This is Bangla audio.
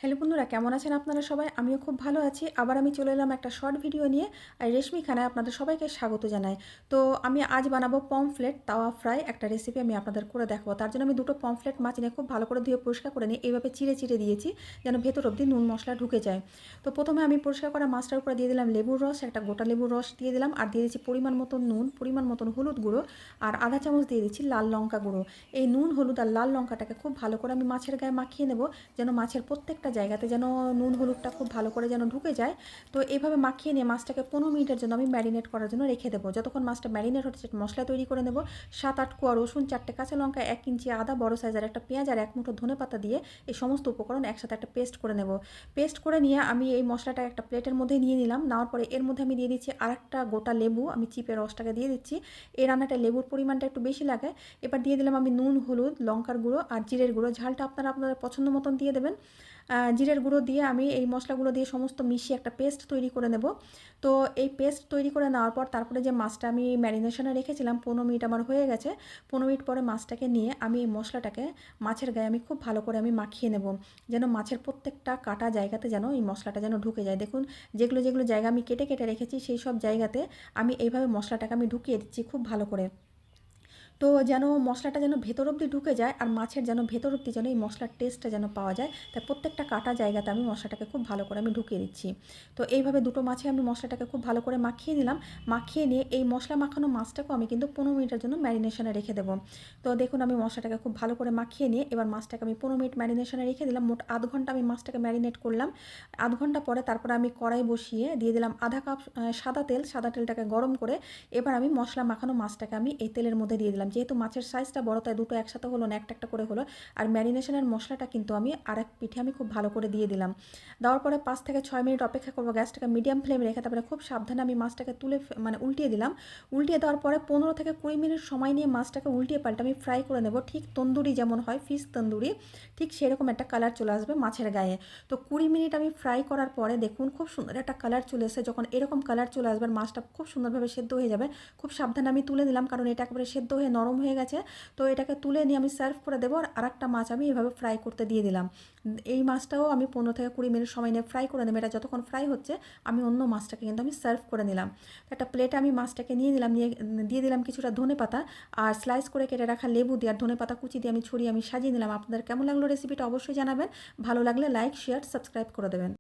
হ্যালো বন্ধুরা, কেমন আছেন আপনারা সবাই? আমিও খুব ভালো আছি। আবার আমি চলে এলাম একটা শর্ট ভিডিও নিয়ে। আর রেশমি খানায় আপনাদের সবাইকে স্বাগত জানাই। তো আমি আজ বানাবো পমফ্লেট তাওয়া ফ্রাই, একটা রেসিপি আমি আপনাদের করে দেখাবো। তার জন্য আমি দুটো পমফ্লেট মাছ নিয়ে খুব ভালো করে ধুয়ে পরিষ্কার করে নিয়ে এইভাবে চিড়ে চিড়ে দিয়েছি, যেন ভেতর অবধি নুন মশলা ঢুকে যায়। তো প্রথমে আমি পরিষ্কার করা মাছটার উপরে দিয়ে দিলাম লেবুর রস, একটা গোটা লেবুর রস দিয়ে দিলাম, আর দিয়ে দিচ্ছি পরিমাণ মতন নুন, পরিমাণ মতন হলুদ গুঁড়ো, আর আধা চামচ দিয়ে দিচ্ছি লাল লঙ্কা গুঁড়ো। এই নুন, হলুদ আর লাল লঙ্কাটাকে খুব ভালো করে আমি মাছের গায়ে মাখিয়ে নেব, যেন মাছের প্রত্যেকটা জায়গাতে যেন নুন হলুদটা খুব ভালো করে যেন ঢুকে যায়। তো এইভাবে মাখিয়ে নিয়ে মাছটাকে 15 মিনিটের জন্য আমি ম্যারিনেট করার জন্য রেখে দেবো। যতক্ষণ মাছটা ম্যারিনেট হচ্ছে মশলা তৈরি করে নেব। 7-8 কোয়া রসুন, 4টে কাঁচা লঙ্কা, 1 ইঞ্চি আদা, বড় সাইজের একটা পেঁয়াজ আর 1 মুঠো ধনেপাতা দিয়ে এই সমস্ত উপকরণ একসাথে একটা পেস্ট করে নেব। পেস্ট করে নিয়ে আমি এই মশলাটা একটা প্লেটের মধ্যে নিয়ে নিলাম। নেওয়ার পরে এর মধ্যে আমি দিয়ে দিচ্ছি আরেকটা গোটা লেবু, আমি চিপে রসটাকে দিয়ে দিচ্ছি। এই রান্নাটা লেবুর পরিমাণটা একটু বেশি লাগে। এবার দিয়ে দিলাম আমি নুন, হলুদ, লঙ্কার গুঁড়ো আর জিরের গুঁড়ো। ঝালটা আপনারা আপনাদের পছন্দ মতন দিয়ে দেবেন। জিরের গুঁড়ো দিয়ে আমি এই মশলাগুলো দিয়ে সমস্ত মিশিয়ে একটা পেস্ট তৈরি করে নেব। তো এই পেস্ট তৈরি করে নেওয়ার পর তারপরে যে মাছটা আমি ম্যারিনেশনে রেখেছিলাম, 15 মিনিট আমার হয়ে গেছে। 15 মিনিট পরে মাছটাকে নিয়ে আমি এই মশলাটাকে মাছের গায়ে আমি খুব ভালো করে আমি মাখিয়ে নেব, যেন মাছের প্রত্যেকটা কাটা জায়গাতে যেন এই মশলাটা যেন ঢুকে যায়। দেখুন, যেগুলো যেগুলো জায়গা আমি কেটে কেটে রেখেছি সেই সব জায়গাতে আমি এইভাবে মশলাটাকে আমি ঢুকিয়ে দিচ্ছি খুব ভালো করে। তো যেন মশলাটা যেন ভেতর অবধি ঢুকে যায়, আর মাছের যেন ভেতর অবধি যেন এই মশলার টেস্টটা যেন পাওয়া যায়। তাই প্রত্যেকটা কাটা জায়গাতে আমি মশলাটাকে খুব ভালো করে আমি ঢুকিয়ে দিচ্ছি। তো এইভাবে দুটো মাছে আমি মশলাটাকে খুব ভালো করে মাখিয়ে নিলাম। মাখিয়ে নিয়ে এই মশলা মাখানো মাছটাকেও আমি কিন্তু 15 মিনিটের জন্য ম্যারিনেশনে রেখে দেবো। তো দেখুন, আমি মশলাটাকে খুব ভালো করে মাখিয়ে নিয়ে এবার মাছটাকে আমি 15 মিনিট ম্যারিনেশনে রেখে দিলাম। মোট আধ ঘন্টা আমি মাছটাকে ম্যারিনেট করলাম। আধ ঘন্টা পরে তারপরে আমি কড়াই বসিয়ে দিয়ে দিলাম আধা কাপ সাদা তেল। সাদা তেলটাকে গরম করে এবার আমি মশলা মাখানো মাছটাকে আমি এই তেলের মধ্যে দিয়ে দিলাম। যেহেতু মাছের সাইজটা বড়, তাই দুটো একসাথে হলো না, একটা একটা করে হলো। আর ম্যারিনেশনের মশলাটা কিন্তু আমি আরেক পিঠে আমি খুব ভালো করে দিয়ে দিলাম। দেওয়ার পরে 5 থেকে 6 মিনিট অপেক্ষা করবো, গ্যাসটাকে মিডিয়াম ফ্লেমে রেখে। তারপরে খুব সাবধানে আমি মাছটাকে তুলে মানে উল্টিয়ে দিলাম। উল্টিয়ে দেওয়ার পরে 15 থেকে 20 মিনিট সময় নিয়ে মাছটাকে উল্টিয়ে পাল্টে আমি ফ্রাই করে নেব। ঠিক তন্দুরি যেমন হয়, ফিশ তন্দুরি, ঠিক সেরকম একটা কালার চলে আসবে মাছের গায়ে। তো 20 মিনিট আমি ফ্রাই করার পরে দেখুন খুব সুন্দর একটা কালার চলে এসেছে। যখন এরকম কালার চলে আসবে, মাছটা খুব সুন্দরভাবে সেদ্ধ হয়ে যাবে। খুব সাবধানে আমি তুলে দিলাম, কারণ এটা একেবারে সেদ্ধ হয়ে নরম হয়ে গেছে। তো এটাকে তুলে নিয়ে আমি সার্ভ করে দেবো। আর আরেকটা মাছ আমি এভাবে ফ্রাই করতে দিয়ে দিলাম। এই মাছটাও আমি 15 থেকে 20 মিনিট সময় নিয়ে ফ্রাই করে নেব। এটা যতক্ষণ ফ্রাই হচ্ছে আমি অন্য মাছটাকে কিন্তু আমি সার্ভ করে নিলাম। তো একটা প্লেটে আমি মাছটাকে নিয়ে নিলাম, নিয়ে দিয়ে দিলাম কিছুটা ধনেপাতা, আর স্লাইস করে কেটে রাখা লেবু দিয়ে আর ধনেপাতা কুচি দিয়ে আমি ছড়িয়ে আমি সাজিয়ে নিলাম। আপনাদের কেমন লাগলো রেসিপিটা অবশ্যই জানাবেন। ভালো লাগলে লাইক, শেয়ার, সাবস্ক্রাইব করে দেবেন।